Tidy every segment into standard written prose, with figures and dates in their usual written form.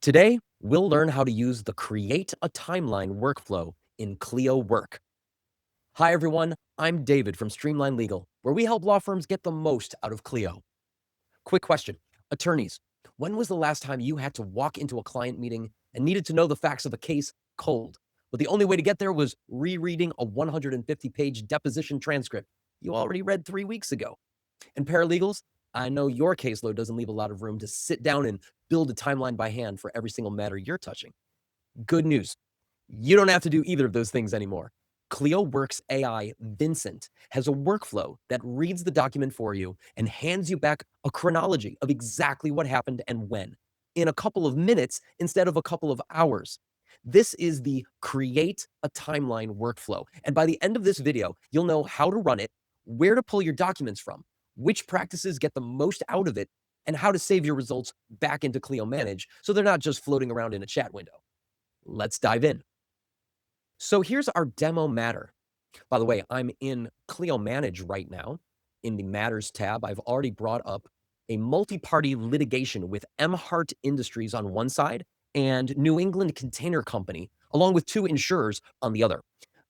Today, we'll learn how to use the Create a Timeline workflow in Clio Work. Hi, everyone. I'm David from Streamline Legal, where we help law firms get the most out of Clio. Quick question. Attorneys, when was the last time you had to walk into a client meeting and needed to know the facts of a case cold, but the only way to get there was rereading a 150-page deposition transcript you already read 3 weeks ago? And paralegals, I know your caseload doesn't leave a lot of room to sit down and build a timeline by hand for every single matter you're touching. Good news. You don't have to do either of those things anymore. Clio Work's AI, Vincent, has a workflow that reads the document for you and hands you back a chronology of exactly what happened and when in a couple of minutes instead of a couple of hours. This is the Create a Timeline workflow. And by the end of this video, you'll know how to run it, where to pull your documents from, which practices get the most out of it, and how to save your results back into Clio Manage so they're not just floating around in a chat window. Let's dive in. So here's our demo matter. By the way, I'm in Clio Manage right now. In the Matters tab, I've already brought up a multi-party litigation with Emhart Industries on one side and New England Container Company, along with two insurers on the other.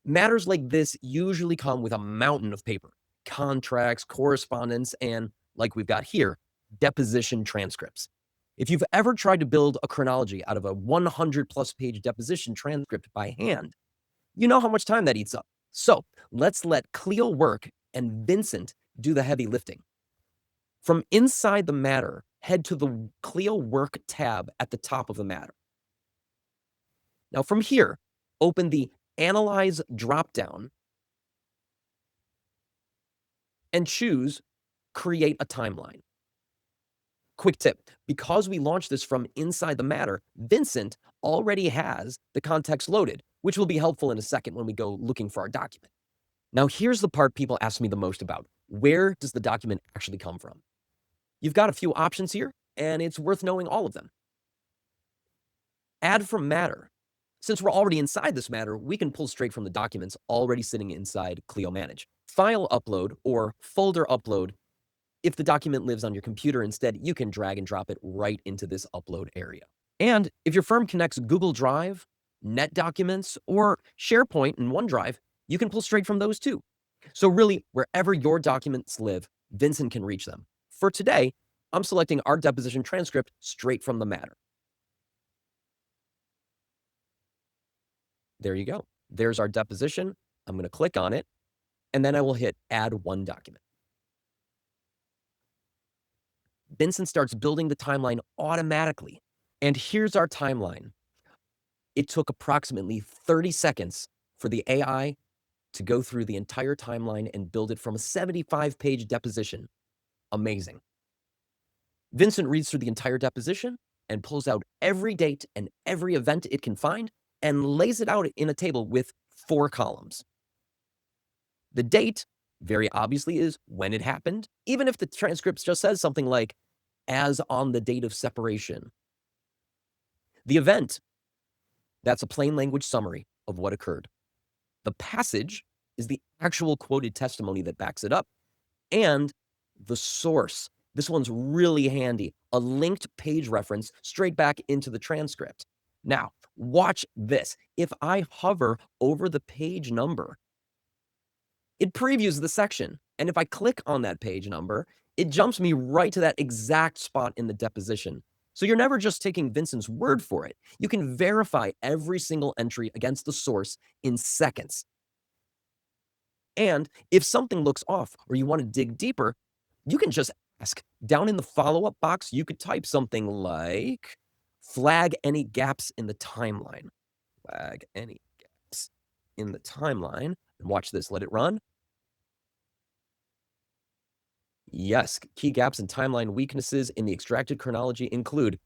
Matters like this usually come with a mountain of paper, contracts, correspondence, and, like we've got here, deposition transcripts. If you've ever tried to build a chronology out of a 100+ page deposition transcript by hand, you know how much time that eats up. So let's let Clio Work and Vincent do the heavy lifting. From inside the matter, head to the Clio Work tab at the top of the matter. Now from here, open the Analyze dropdown and choose Create a Timeline. Quick tip, because we launched this from inside the matter, Vincent already has the context loaded, which will be helpful in a second when we go looking for our document. Now, here's the part people ask me the most about. Where does the document actually come from? You've got a few options here, and it's worth knowing all of them. Add from matter. Since we're already inside this matter, we can pull straight from the documents already sitting inside Clio Manage. File upload or folder upload. If the document lives on your computer instead, you can drag and drop it right into this upload area. And if your firm connects Google Drive, NetDocuments, or SharePoint and OneDrive, you can pull straight from those too. So really, wherever your documents live, Vincent can reach them. For today, I'm selecting our deposition transcript straight from the matter. There you go. There's our deposition. I'm going to click on it, and then I will hit Add One Document. Vincent starts building the timeline automatically. And here's our timeline. It took approximately 30 seconds for the AI to go through the entire timeline and build it from a 75-page deposition. Amazing. Vincent reads through the entire deposition and pulls out every date and every event it can find and lays it out in a table with 4 columns. The date, very obviously, is when it happened, even if the transcript just says something like, as on the date of separation. The event, that's a plain language summary of what occurred. The passage is the actual quoted testimony that backs it up. And the source, this one's really handy, a linked page reference straight back into the transcript. Now, watch this. If I hover over the page number, it previews the section. And if I click on that page number, it jumps me right to that exact spot in the deposition. So you're never just taking Vincent's word for it. You can verify every single entry against the source in seconds. And if something looks off or you want to dig deeper, you can just ask. Down in the follow-up box, you could type something like, flag any gaps in the timeline. Flag any gaps in the timeline. And watch this, let it run. Yes, key gaps and timeline weaknesses in the extracted chronology include,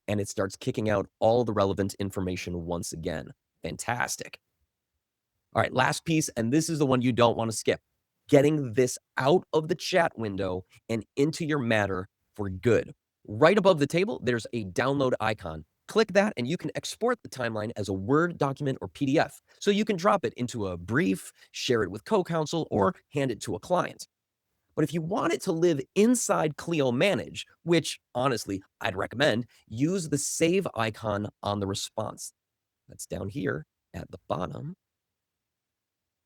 and it starts kicking out all the relevant information once again. Fantastic. All right, last piece, and this is the one you don't want to skip. Getting this out of the chat window and into your matter for good. Right above the table, there's a download icon. Click that and you can export the timeline as a Word document or PDF. So you can drop it into a brief, share it with co-counsel, or hand it to a client. But if you want it to live inside Clio Manage, which honestly I'd recommend, use the save icon on the response. That's down here at the bottom.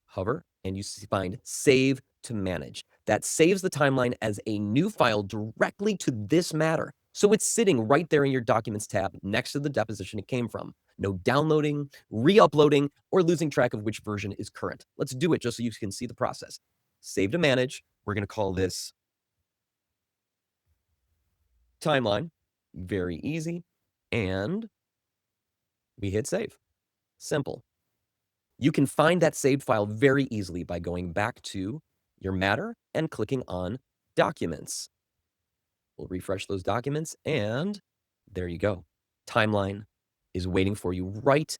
Hover, and you find Save to Manage. That saves the timeline as a new file directly to this matter. So it's sitting right there in your Documents tab next to the deposition it came from. No downloading, re-uploading, or losing track of which version is current. Let's do it just so you can see the process. Save to Manage. We're going to call this Timeline. Very easy. And we hit Save. Simple. You can find that saved file very easily by going back to your matter and clicking on Documents. We'll refresh those documents, and there you go. Timeline is waiting for you right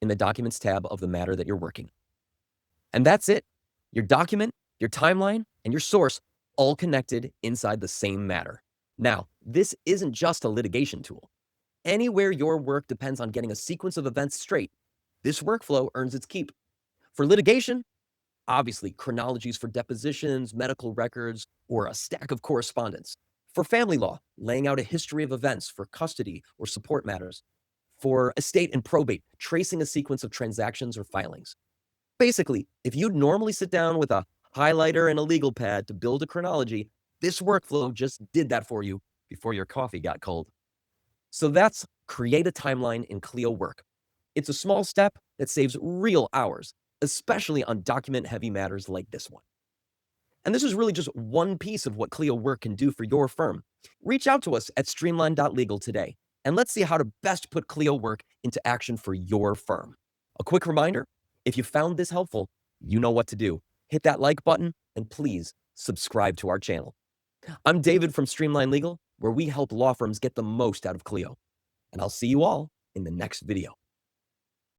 in the Documents tab of the matter that you're working. And that's it. Your document, your timeline, and your source all connected inside the same matter. Now, this isn't just a litigation tool. Anywhere your work depends on getting a sequence of events straight, this workflow earns its keep. For litigation, obviously, chronologies for depositions, medical records, or a stack of correspondence. For family law, laying out a history of events for custody or support matters. For estate and probate, tracing a sequence of transactions or filings. Basically, if you'd normally sit down with a highlighter and a legal pad to build a chronology, this workflow just did that for you before your coffee got cold. So that's Create a Timeline in Clio Work. It's a small step that saves real hours, especially on document-heavy matters like this one. And this is really just one piece of what Clio Work can do for your firm. Reach out to us at streamline.legal today, and let's see how to best put Clio Work into action for your firm. A quick reminder, if you found this helpful, you know what to do. Hit that like button, and please subscribe to our channel. I'm David from Streamline Legal, where we help law firms get the most out of Clio. And I'll see you all in the next video.